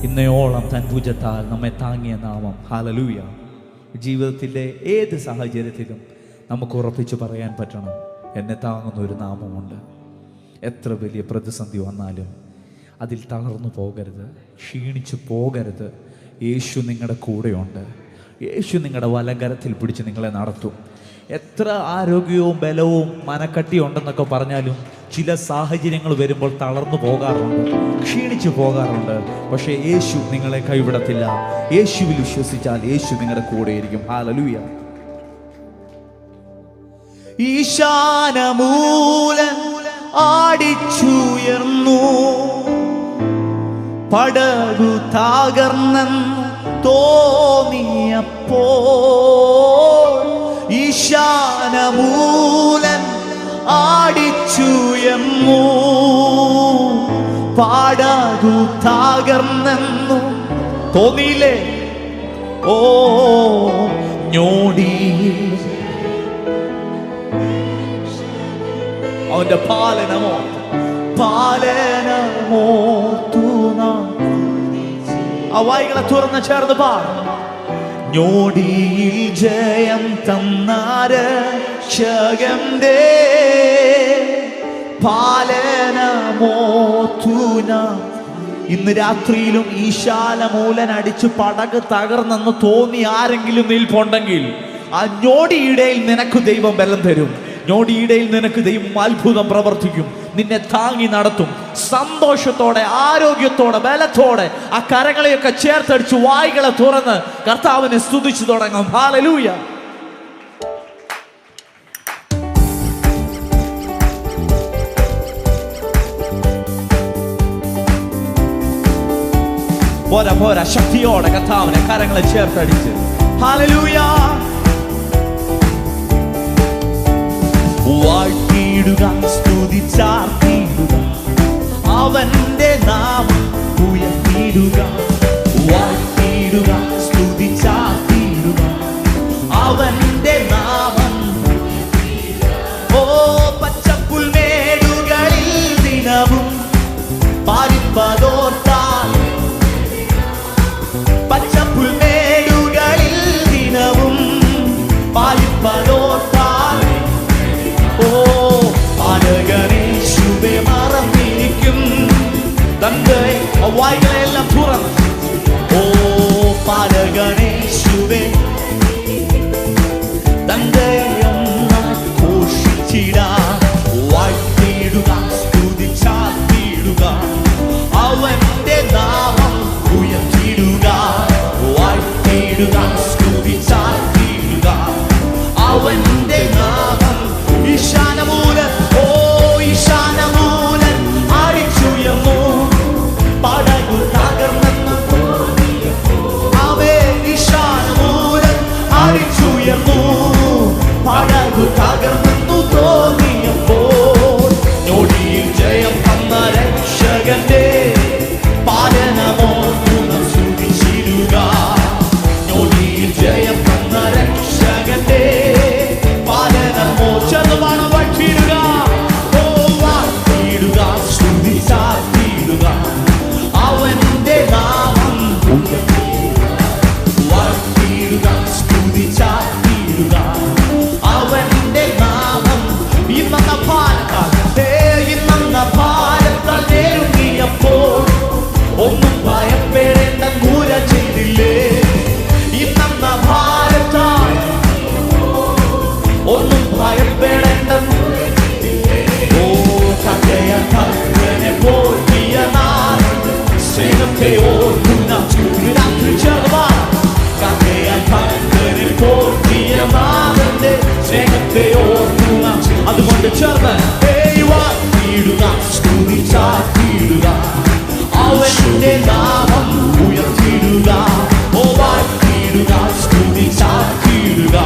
ഇന്നയോളം തൻ ഭുജത്താൽ നമ്മെ താങ്ങിയ നാമം. ഹല്ലേലൂയ. ജീവിതത്തിൻ്റെ ഏത് സാഹചര്യത്തിലും നമുക്ക് ഉറപ്പിച്ച് പറയാൻ പറ്റണം, എന്നെ താങ്ങുന്ന ഒരു നാമമുണ്ട്. എത്ര വലിയ പ്രതിസന്ധി വന്നാലും അതിൽ തളർന്നു പോകരുത്, ക്ഷീണിച്ചു പോകരുത്. യേശു നിങ്ങളുടെ കൂടെയുണ്ട്. യേശു നിങ്ങളുടെ വലങ്കരത്തിൽ പിടിച്ച് നിങ്ങളെ നടത്തും. എത്ര ആരോഗ്യവും ബലവും മനക്കട്ടിയും ഉണ്ടെന്നൊക്കെ പറഞ്ഞാലും ചില സാഹചര്യങ്ങൾ വരുമ്പോൾ തളർന്നു പോകാറുണ്ട്, ക്ഷീണിച്ചു പോകാറുണ്ട്. പക്ഷേ യേശു നിങ്ങളെ കൈവിടത്തില്ല. യേശുവിൽ വിശ്വസിച്ചാൽ യേശു നിങ്ങളുടെ കൂടെയിരിക്കും. ഹല്ലേലൂയ. ഈശാനമൂലൻ ആടിച്ചുയർന്നു, പടകു തകർന്നെന്ന് തോന്നിയപ്പോൾ, ഈശാനമൂലൻ ആടിച്ചുയർന്നു, പടകു തകർന്നെന്നു തോന്നിയില്ലേ? ഓ ഞോടി അവന്റെ പാലനമോ ആ വായികളെ തുറന്ന് ചേർന്ന് പാടും. ഞോടിയിൽ ജയം തന്നാരക്ഷകന്റെ പാലനമോ തൂന. ഇന്ന് രാത്രിയിലും ഈശാലമൂലൻ അടിച്ച് പടക് തകർന്നെന്ന് തോന്നി ആരെങ്കിലും നിൽപ്പുണ്ടെങ്കിൽ ആ ഞോടിയിടയിൽ നിനക്ക് ദൈവം ബലം തരും. ഞൊടിയിടയിൽ നിനക്ക് ദൈവം അത്ഭുതം പ്രവർത്തിക്കും. നിന്നെ താങ്ങി നടത്തും. സന്തോഷത്തോടെ, ആരോഗ്യത്തോടെ, ബലത്തോടെ ആ കരങ്ങളെയൊക്കെ ചേർത്തടിച്ച് വായികളെ തുറന്ന് കർത്താവിനെ സ്തുതിച്ചു തുടങ്ങാം. ഹല്ലേലൂയ. പോരാ പോരാ, ശക്തിയോടെ കർത്താവിനെ കരങ്ങളെ ചേർത്തടിച്ച് ഹല്ലേലൂയ. വാഴ്ത്തിയിടുക, സ്തുതിച്ചാർത്തിയിടുക, അവന്റെ നാമം ഉയർത്തിയിടുക. വാഴ്ത്തിയിടുക, സ്തുതിച്ചാർത്തിയിടുക, അവന്റെ നാമം. ഓ പച്ചപ്പുൽമേടുകളിൽ ദിനവും പാലിപ്പതോർത്താൽ, പച്ചപ്പുൽമേടുകളിൽ ദിനവും പാലിപ്പതോർത്താൽ, ഓ പാലകനേശുവെ മറന്നിരിക്കും തന്റെ വായികളെല്ലാം തുറന്ന്. ഓ പാലകനേശുവെ തന്റെ ഘോഷിച്ചിടാം. വാഴ്ത്തിയിടുക, സ്തുതിച്ചാർത്തിയിടുക, അവന്റെ നാമം ഉയർത്തിയിടുക. വാഴ്ത്തിയിടുക, സ്തുതിച്ചാർത്തിയിടുക, അവന്റെ നാമം. ഈശാനമൂലൻ, ഓ ഈശാ ഉയർന്നു, പടകു തകർന്നു തോന്നിയപ്പോൾ ഞൊടിയിൽ ജയം തന്ന രക്ഷകന്റെ പാലനമോ സ്തുതിച്ചിടുക. ഞൊടിയിൽ ജയം തന്ന രക്ഷകന്റെ പാലനമോ ചെറുപാണ് വട്ടിടുക. ഓ വാട്ടിടുക, സ്തുതി ചാത്തിടുക, അവന്റെ നാമം വാട്ടിടുക, സ്തുതി ചാത്തിടുക, അവന്റെ നാമം. ഇന്നെന്ന ഭാരത്താൽ നേരുങ്ങിയപ്പോൾ ഒന്നും ഭയപ്പെടേണ്ട കൂര ചെയ്തില്ലേ. ഇന്നെന്ന ഭാരത്താൽ ഒന്നും ഭയപ്പെടേണ്ട. ഓ കഥയ കർത്തനെ പോറ്റിയ നാൾ സ്നേഹത്തെ ഓർക്കുന്ന രാത്രി ചെറുവാൻ. കഥയ കർത്തനെ പോറ്റിയ നാളന്റെ സ്നേഹത്തെ ഓർക്കുന്ന. അതുകൊണ്ട് ചേർന്ന് വാഴ്ത്തിയിടുക, സ്തുതി ചാത്തിയിടുക, അവന്റെ നാമം ഉയർത്തിയിടുക. ഓ വാഴ്ത്തിയിടുക, സ്തുതി ചാത്തിയിടുക,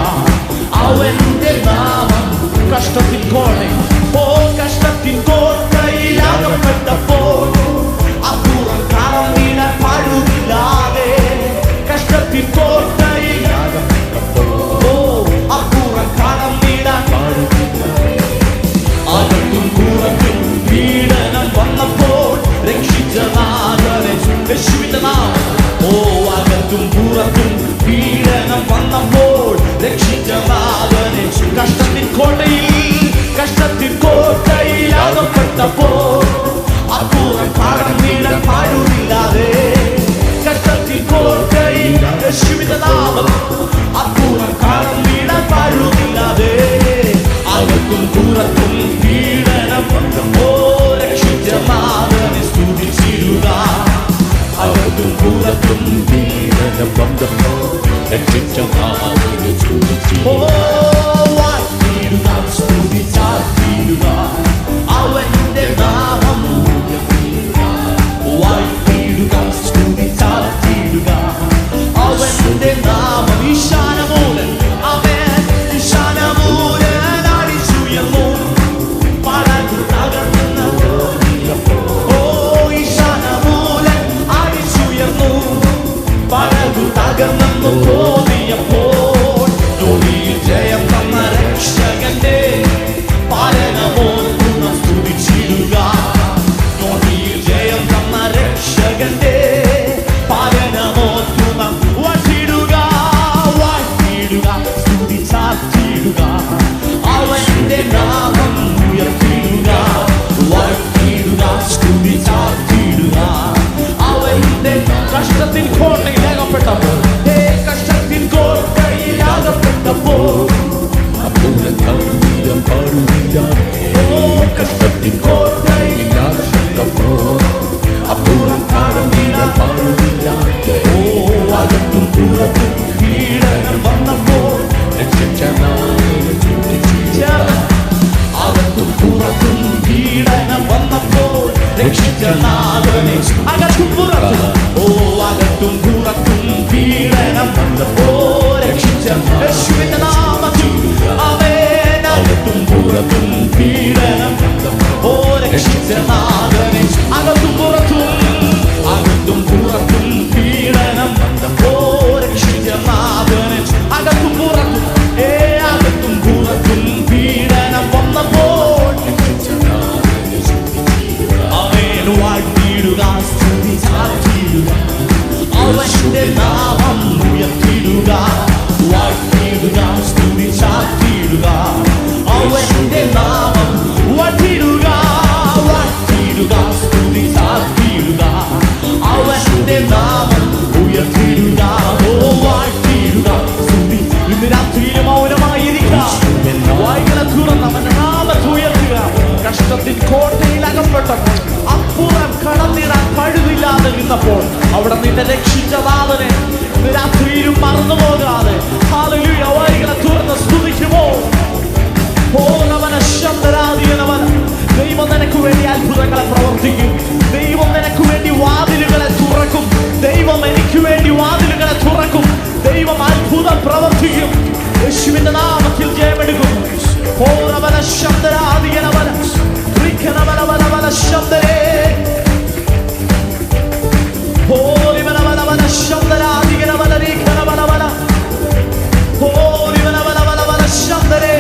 അവന്റെ നാമം. കഷ്ടത്തിൻ കോട്ടയിൽ, ഓ കഷ്ടത്തിൻ കോട്ടയിലാകപ്പെട്ടപ്പോൾ അപ്പുറം കാലം വീണാൻ പാടുന്നില്ലാതെ. കഷ്ടത്തിൻ കോട്ടയിൽ, ഓ അപ്പുറം കാലം വീണാൻ പാടുന്നില്ലാതെ. അകത്തും പുറത്തും പീഡനം വന്നപ്പോൾ രക്ഷിച്ച നാഥനെ യേശുവിന്റെ നാമം. ഓ അകത്തും പുറത്തും പീഡനം വന്നപ്പോൾ രക്ഷിച്ച നാഥനെ. കഷ്ടത്തിൻ കോട്ടയിൽ, കഷ്ടത്തിൻ കോട്ടയിലാകപ്പെട്ടപ്പോൾ അപ്പുറം പാടം വീടാൻ പാടുന്നില്ലാതെ. കഷ്ടത്തിൻ കോട്ടയിൽ യേശുവിന്റെ നാമം, അപ്പുറം കാലം വീടാൻ പാടുന്നില്ലാതെ. അകത്തും പുറത്തും പീഡനം ഓ രക്ഷിച്ച നാഥനെ സ്തുതിച്ചിടുക. അകത്തും പുറത്തും പീഡനം വന്നപ്പോൾ രക്ഷിച്ച നാഥനെ സ്തുതിച്ചിടുക. ഓ വാഴ്ത്തിയിടുക, സ്തുതി ചാത്തിയിടുക, അവന്റെ നാമം. വാഴ്ത്തിയിടുക, സ്തുതി ചാത്തിയിടുക, അവന്റെ നാമം. ഈശാനമൂലൻ അവൻ, ഈശാനമൂലൻ അടിച്ചുയർന്നു, പടകു തകർന്നു. ഓ ഈശാനമൂലൻ അടിച്ചുയർന്നു, പടകു തകർന്നു തോന്നിയപ്പോൾ ഞൊടിയിൽ ജയം തന്ന രക്ഷകന്റെ പാലനമോർക്കുന്ന സ്തുതിച്ചിടുക. ഞൊടിയിൽ ജയം തന്ന രക്ഷകന്റെ പാലനമോർക്കുന്ന വാഴ്ത്തിയിടുക, വാഴ്ത്തിയിടുക, സ്തുതി ചാത്തിയിടുക, അവന്റെ നാമം ഉയർത്തിയിടുക. വാഴ്ത്തിയിടുക, സ്തുതി ചാത്തിയിടുക, അവന്റെ. കഷ്ടത്തിൻ കോട്ടയിലാകപ്പെട്ടപ്പോൾ, കഷ്ടത്തിൻ കോട്ടയിലാകപ്പെട്ടപ്പോൾ ഓ കഷ്ടത്തിൻ കോട്ടയിലാകപ്പെട്ടപ്പോൾ അപ്പുറം കാലം വീടാൻ പാടുന്നില്ലാതെ. ഓ അകത്തും പുറത്തും പീഡനം വന്നപ്പോൾ രക്ഷിച്ച നാഥനെ സ്തുതിച്ചിടുക. അകത്തും പുറത്തും പീഡനം വന്നപ്പോൾ രക്ഷിച്ച നാഥനെ. അകത്തും പുറത്തും, ഓ അകത്തും പുറത്തും പീഡനം വന്നപ്പോൾ രക്ഷിച്ച യേശുവിന്റെ നാമത്തിൽ അവൻ. അകത്തും പുറത്തും പീഡനം ഓ രക്ഷിച്ച നാഥനെ. അകത്തും പുറത്തും, അകത്തും പുറത്തും പീഡനം ഓ രക്ഷിച്ച നാഥനെ. അകത്തും പുറത്തും, അകത്തും പുറത്തും പീഡനം വന്നപ്പോൾ അവൻ. വാഴ്ത്തിയിടുക, സ്തുതി ചാത്തിയിടുക, അവന്റെ നാമം ഉയർത്തിയിടുക. വാഴ്ത്തിയിടുക, സ്തുതി ചാത്തിയിടുക, അവന്റെ നാമം. വാഴ്ത്തിയിടുക, വാഴ്ത്തിയിടുക, സ്തുതി ചാത്തിയിടുക, അവന്റെ നാമം ഉയർത്തിയിടുക. ഓ വാഴ്ത്തിയിടുക, സ്തുതി. ഇന്ന് രാത്രി മൗനമായിരിക്കാം, വായ്കളെ തുറന്ന് അവന്റെ നാമത്തെ ഉയർത്തുക. കഷ്ടത്തിൻ കോട്ടയിൽ അകപ്പെട്ടപ്പോൾ അപ്പുറം കടന്നിടാൻ കഴിവില്ലാതെ നിന്നപ്പോൾ അവിടെ നിന്നെ രക്ഷിച്ച നാഥനെ രാത്രിയിലും മറന്നു പോകാതെ ഹല്ലേലൂയ വായ്കളെ തുറന്ന് സ്തുതിക്കുമോ. ഓ നമന ശബ്ദരാധീനവൻ. ദൈവം നിനക്ക് വേണ്ടി അത്ഭുതങ്ങളെ പ്രവർത്തിക്കും. ദൈവം നിനക്ക് വേണ്ടി വാതിലുകളെ തുറക്കും. ദൈവം എനിക്ക് വേണ്ടി വാതിലുകളെ തുറക്കും. ദൈവം അത്ഭുതം പ്രവർത്തിക്കും. യേശുവിന്റെ നാമത്തിൽ ജയമെടുക്കുന്നു. ഓരവന ശബ്ദരാധികനവന ഋഖനവനവനവന ശബ്ദരേ ഓരിവനവനവന ശബ്ദരാധികനവന ഋഖനവനവന ഓരിവനവനവനവന ശബ്ദരേ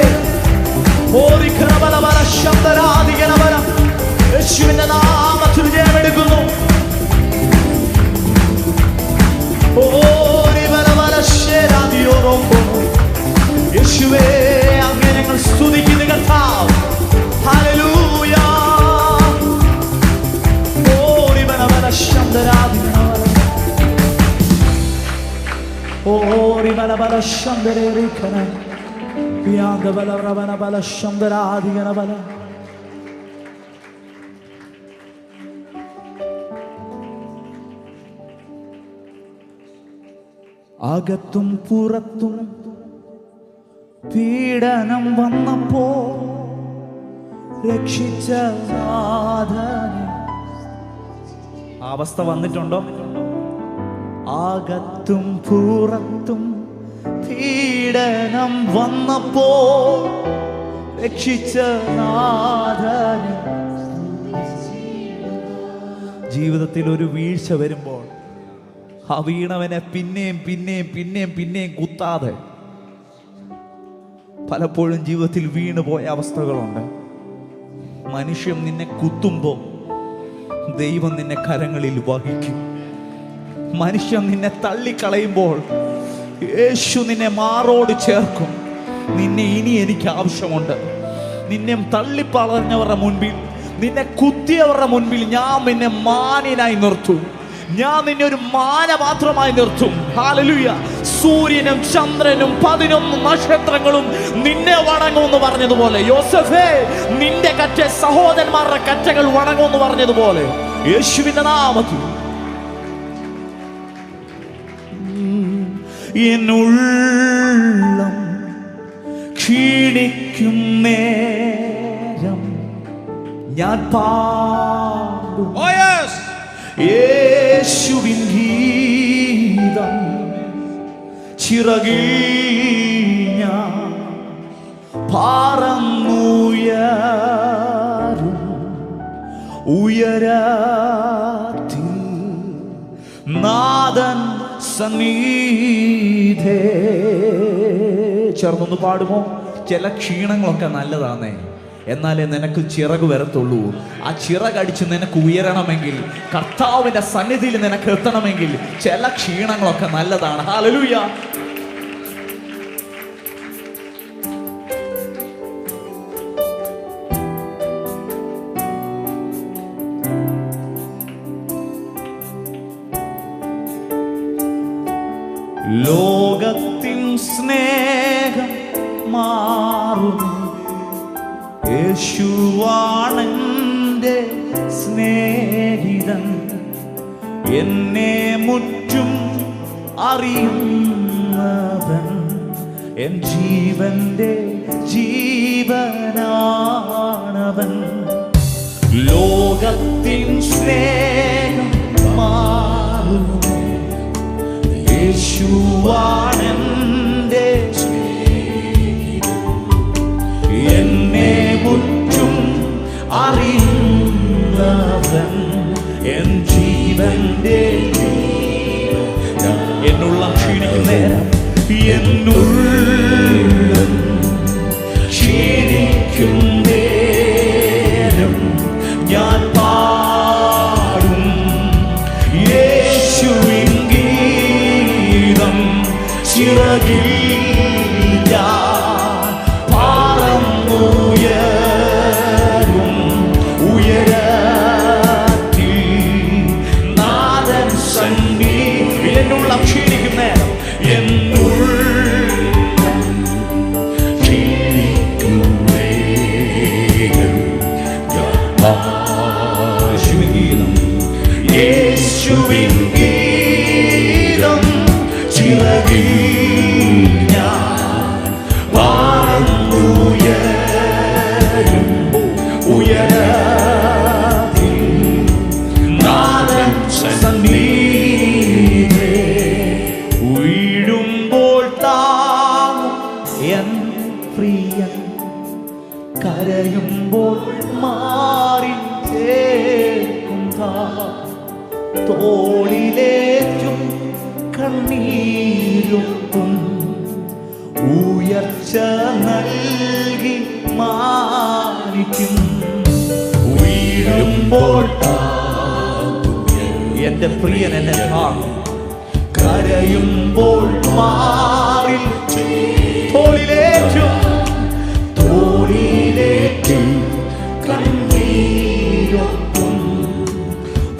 ഓരിഖനവനവന ശബ്ദരാധികനവന. യേശുവിന്റെ നാമത്തിൽ ജയമെടുക്കുന്നു. യേശുവേ, അങ്ങേ ഞങ്ങൾ സ്തുതിക്കുന്നു കർത്താവ്. ഹല്ലേലൂയ. ഓരിവനവന ശബ്ദരാധികനവന ഓരിവനവന ശബ്ദരേ ഋഖന യാഗവലവനവന ശബ്ദരാധികനവന. അകത്തും പുറത്തും പീഡനം വന്നപ്പോ രക്ഷിച്ച നാഥനെ. അവസ്ഥ വന്നിട്ടുണ്ടോ? അകത്തും പുറത്തും പീഡനം വന്നപ്പോ രക്ഷിച്ച നാഥനെ. ജീവിതത്തിൽ ഒരു വീഴ്ച വരുമ്പോൾ ആ വീണവനെ പിന്നെയും പിന്നെയും പിന്നെയും പിന്നെയും കുത്താതെ പലപ്പോഴും ജീവിതത്തിൽ വീണു പോയ അവസ്ഥകളുണ്ട്. മനുഷ്യൻ നിന്നെ കുത്തുമ്പോൾ ദൈവം നിന്നെ കരങ്ങളിൽ വഹിക്കും. മനുഷ്യൻ നിന്നെ തള്ളിക്കളയുമ്പോൾ യേശു നിന്നെ മാറോട് ചേർക്കും. നിന്നെ ഇനി എനിക്ക് ആവശ്യമുണ്ട്. നിന്നെ തള്ളിപ്പളഞ്ഞവരുടെ മുൻപിൽ, നിന്നെ കുത്തിയവരുടെ മുൻപിൽ ഞാൻ നിന്നെ മാന്യനായി നിർത്തും. ഞാൻ നിന്നെ ഒരു മാനപാത്രമായി നിർത്തും. ഹല്ലേലൂയ. സൂര്യനും ചന്ദ്രനും 11 നക്ഷത്രങ്ങളും നിന്നെ വണങ്ങുമെന്ന് പറഞ്ഞതുപോലെ, യോസഫേ നിന്റെ കറ്റ സഹോദരന്മാരുടെ കറ്റകൾ വണങ്ങുമെന്ന് പറഞ്ഞതുപോലെ, യേശുവിന്റെ നാമത്തിൽ എന്നുള്ളം ക്ഷീണിക്കും നേരം ഞാൻ പാടും യേശുവിൻ ഗീതം. ചിറകിൽ ഞാൻ പറന്നുയരും ഉയരത്തിൽ നാഥൻ സന്നിധേ. ചേർന്നൊന്ന് പാടുമോ? ചില ക്ഷീണങ്ങളൊക്കെ നല്ലതാണേ, എന്നാലേ നിനക്ക് ചിറക് വരത്തുള്ളൂ. ആ ചിറകടിച്ച് നിനക്ക് ഉയരണമെങ്കിൽ, കർത്താവിന്റെ സന്നിധിയിൽ നിനക്ക് എത്തണമെങ്കിൽ ചില ക്ഷീണങ്ങളൊക്കെ നല്ലതാണ്. ഹല്ലേലൂയ. ലോകത്തിൻ സ്നേഹം മാറും, യേശുവാണെന്റെ സ്നേഹിതൻ. എന്നെ മുറ്റും അറിയുന്നവൻ, എൻ ജീവന്റെ ജീവനാണവൻ. ലോകത്തിൻ സ്നേഹം മാറും, യേശുവാണെന്റെ എന്നെ മുറ്റും അറിയുന്നവൻ, എൻ ജീവന്റെ എന്നുള്ള ക്ഷീണിക്കുന്ന നേരം, എന്നുള്ള ക്ഷീണിക്കും നേരം ഞാൻ പാടും യേശുവിൻ ഗീതം. ചിറ എൻ പ്രിയൻ കരയുമ്പോൾ മാറി ചേർക്കും തോളിലേറ്റും കണ്ണീരൊപ്പം ഉയർച്ച നൽകി മാനിക്കും. വീഴുമ്പോൾ എന്റെ പ്രിയൻ എന്നെ താങ്ങും. കരയുമ്പോൾ മാറി തോളിലേറ്റും കണ്ണീരൊപ്പം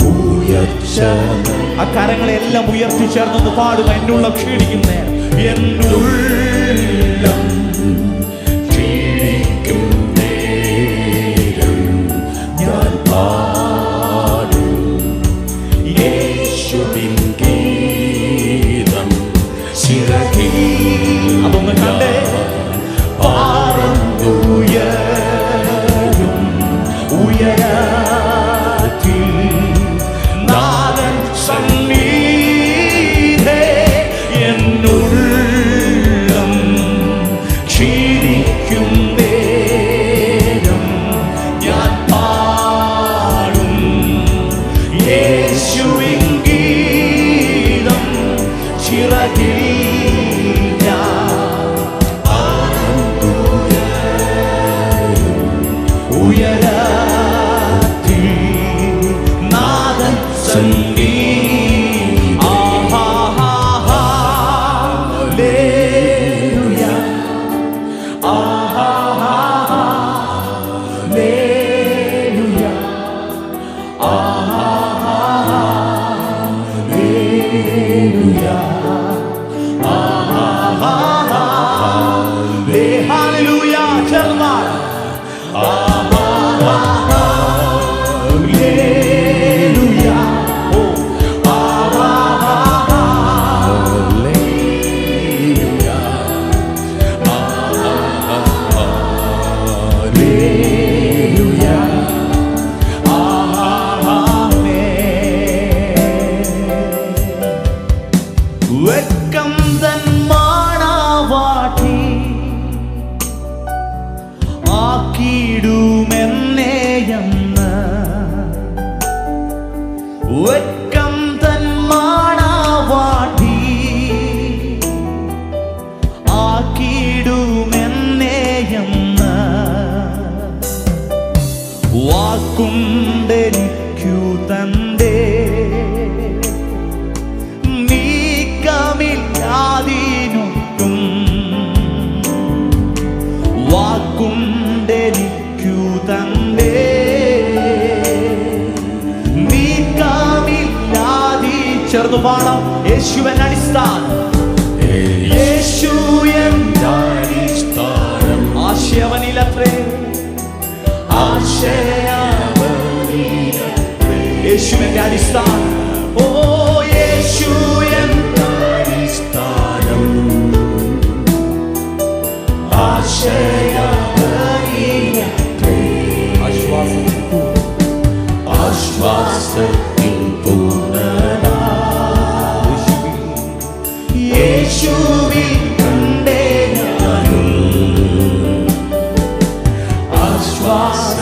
ഉയർച്ച. ആ കരങ്ങളെല്ലാം ഉയർത്തി ചേർന്നൊന്ന് പാടുക. എന്നുള്ള ക്ഷീണിക്കുന്ന എന്നുള്ളം ക്ഷീണിക്കും നേരം ഞാൻ പാടും യേശുവിൻ ഗീതം ചിറകിൽ. അതൊന്ന് കണ്ടേ. പാറന്നുയരും ഉയരത്തിൽ നാദൻ സന്നിധേ എന്നുള്ളം ക്ഷീണിക്കും നേരം ഞാൻ പാടും യേശുവിൻ ഗീതം ചിറകിൽ. വെക്കം തൻ മാണവാട്ടി ആക്കിയിടുമെന്നേയെന്ന് വാക്കുണ്ടെനിക്കു തന്റെ നീക്കമില്ലാതിനൊട്ടും വാക്കുണ്ടെനിക്കു തന്റെ ചേർന്നു പാടാം. യേശുവൻ അടിസ്ഥാനം, യേശു അടിസ്ഥാനം, ആശയവനിലത്രേ യേശുവിന്റെ അടിസ്ഥാനം. ഓ യേശു അടിസ്ഥാനം, ആശയവനിലത്രേ ആശ്വാസത്തിൽ യേശുവിൽ കണ്ടേ ഞാനും ആശ്വാസം.